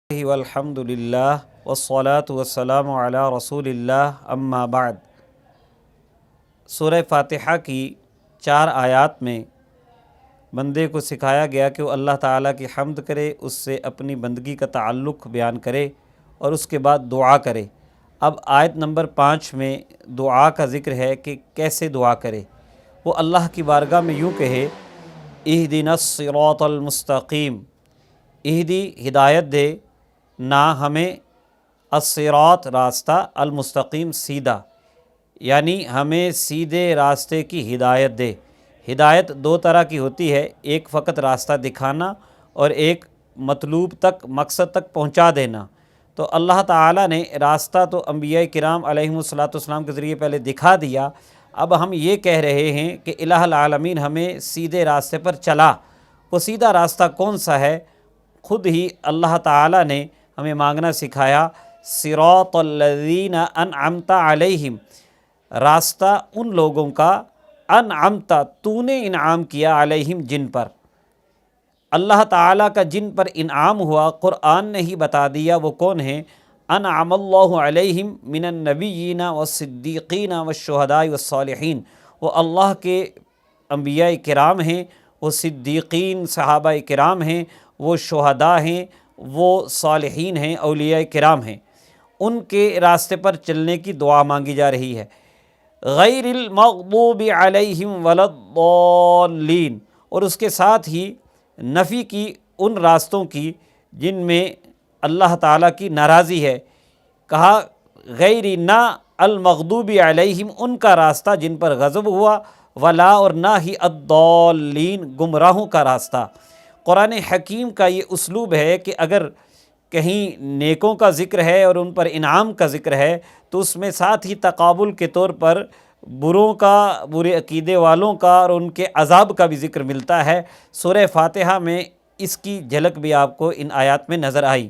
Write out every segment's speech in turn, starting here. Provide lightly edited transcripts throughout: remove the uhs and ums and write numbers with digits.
والحمد للہ والصلاة والسلام علی رسول اللہ اما بعد۔ سورہ فاتحہ کی 4 آیات میں بندے کو سکھایا گیا کہ وہ اللہ تعالیٰ کی حمد کرے، اس سے اپنی بندگی کا تعلق بیان کرے اور اس کے بعد دعا کرے۔ اب آیت نمبر 5 میں دعا کا ذکر ہے کہ کیسے دعا کرے۔ وہ اللہ کی بارگاہ میں یوں کہے، اہدنا الصراط المستقیم، اہدی ہدایت دے نہ ہمیں، الصراط راستہ، المستقیم سیدھا، یعنی ہمیں سیدھے راستے کی ہدایت دے۔ ہدایت 2 طرح کی ہوتی ہے، ایک فقط راستہ دکھانا اور ایک مطلوب تک، مقصد تک پہنچا دینا۔ تو اللہ تعالیٰ نے راستہ تو انبیاء کرام علیہم الصلوۃ کے ذریعے پہلے دکھا دیا، اب ہم یہ کہہ رہے ہیں کہ الہ العالمین ہمیں سیدھے راستے پر چلا۔ وہ سیدھا راستہ کون سا ہے؟ خود ہی اللہ تعالیٰ نے ہمیں مانگنا سکھایا، صراط الذین انعمت علیہم، راستہ ان لوگوں کا، انعمت تو نے انعام کیا، علیہم جن پر، اللہ تعالیٰ کا جن پر انعام ہوا قرآن نے ہی بتا دیا وہ کون ہیں۔ انعم اللہ علیہم من النبیین والصدیقین والشہداء والصالحین، وہ اللہ کے انبیاء کرام ہیں، وہ صدیقین صحابہ کرام ہیں، وہ شہداء ہیں، وہ صالحین ہیں، اولیاء کرام ہیں۔ ان کے راستے پر چلنے کی دعا مانگی جا رہی ہے۔ غیر المغضوب علیہم ولا الضالین، اور اس کے ساتھ ہی نفی کی ان راستوں کی جن میں اللہ تعالیٰ کی ناراضی ہے۔ کہا غیر نہ المغضوب علیہم، ان کا راستہ جن پر غضب ہوا، ولا اور نہ ہی الضالین، گمراہوں کا راستہ۔ قرآن حکیم کا یہ اسلوب ہے کہ اگر کہیں نیکوں کا ذکر ہے اور ان پر انعام کا ذکر ہے تو اس میں ساتھ ہی تقابل کے طور پر بروں کا، برے عقیدے والوں کا اور ان کے عذاب کا بھی ذکر ملتا ہے۔ سورہ فاتحہ میں اس کی جھلک بھی آپ کو ان آیات میں نظر آئی۔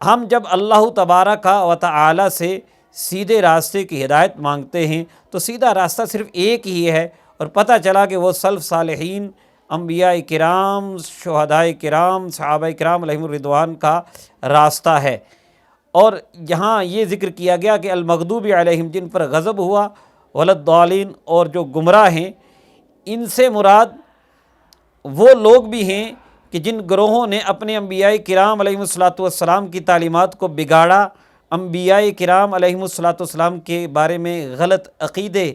ہم جب اللہ تبارک و تعالی سے سیدھے راستے کی ہدایت مانگتے ہیں تو سیدھا راستہ صرف ایک ہی ہے، اور پتہ چلا کہ وہ سلف صالحین، انبیاء کرام، شہداء کرام، صحابہ کرام علیہم الرضوان کا راستہ ہے۔ اور یہاں یہ ذکر کیا گیا کہ المغضوب علیہم، جن پر غضب ہوا، ولا الضالین، اور جو گمراہ ہیں، ان سے مراد وہ لوگ بھی ہیں کہ جن گروہوں نے اپنے انبیاء کرام علیہم السلام کی تعلیمات کو بگاڑا، انبیاء کرام علیہم السلام کے بارے میں غلط عقیدے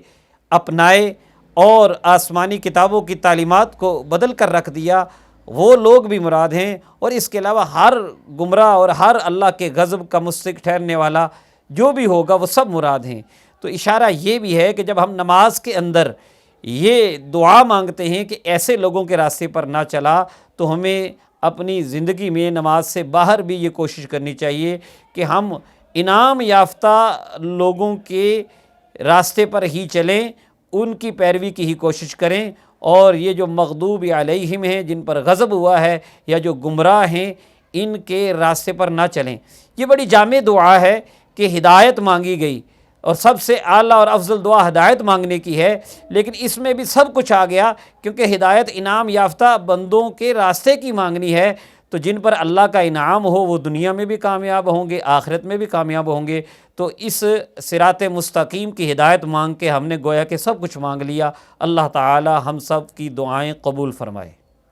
اپنائے اور آسمانی کتابوں کی تعلیمات کو بدل کر رکھ دیا، وہ لوگ بھی مراد ہیں۔ اور اس کے علاوہ ہر گمراہ اور ہر اللہ کے غضب کا مستحق ٹھہرنے والا جو بھی ہوگا وہ سب مراد ہیں۔ تو اشارہ یہ بھی ہے کہ جب ہم نماز کے اندر یہ دعا مانگتے ہیں کہ ایسے لوگوں کے راستے پر نہ چلا، تو ہمیں اپنی زندگی میں نماز سے باہر بھی یہ کوشش کرنی چاہیے کہ ہم انعام یافتہ لوگوں کے راستے پر ہی چلیں، ان کی پیروی کی ہی کوشش کریں، اور یہ جو مغضوب علیہم ہیں، جن پر غضب ہوا ہے، یا جو گمراہ ہیں، ان کے راستے پر نہ چلیں۔ یہ بڑی جامع دعا ہے کہ ہدایت مانگی گئی، اور سب سے اعلیٰ اور افضل دعا ہدایت مانگنے کی ہے، لیکن اس میں بھی سب کچھ آ گیا، کیونکہ ہدایت انعام یافتہ بندوں کے راستے کی مانگنی ہے۔ تو جن پر اللہ کا انعام ہو وہ دنیا میں بھی کامیاب ہوں گے، آخرت میں بھی کامیاب ہوں گے۔ تو اس صراط مستقیم کی ہدایت مانگ کے ہم نے گویا کہ سب کچھ مانگ لیا۔ اللہ تعالی ہم سب کی دعائیں قبول فرمائے۔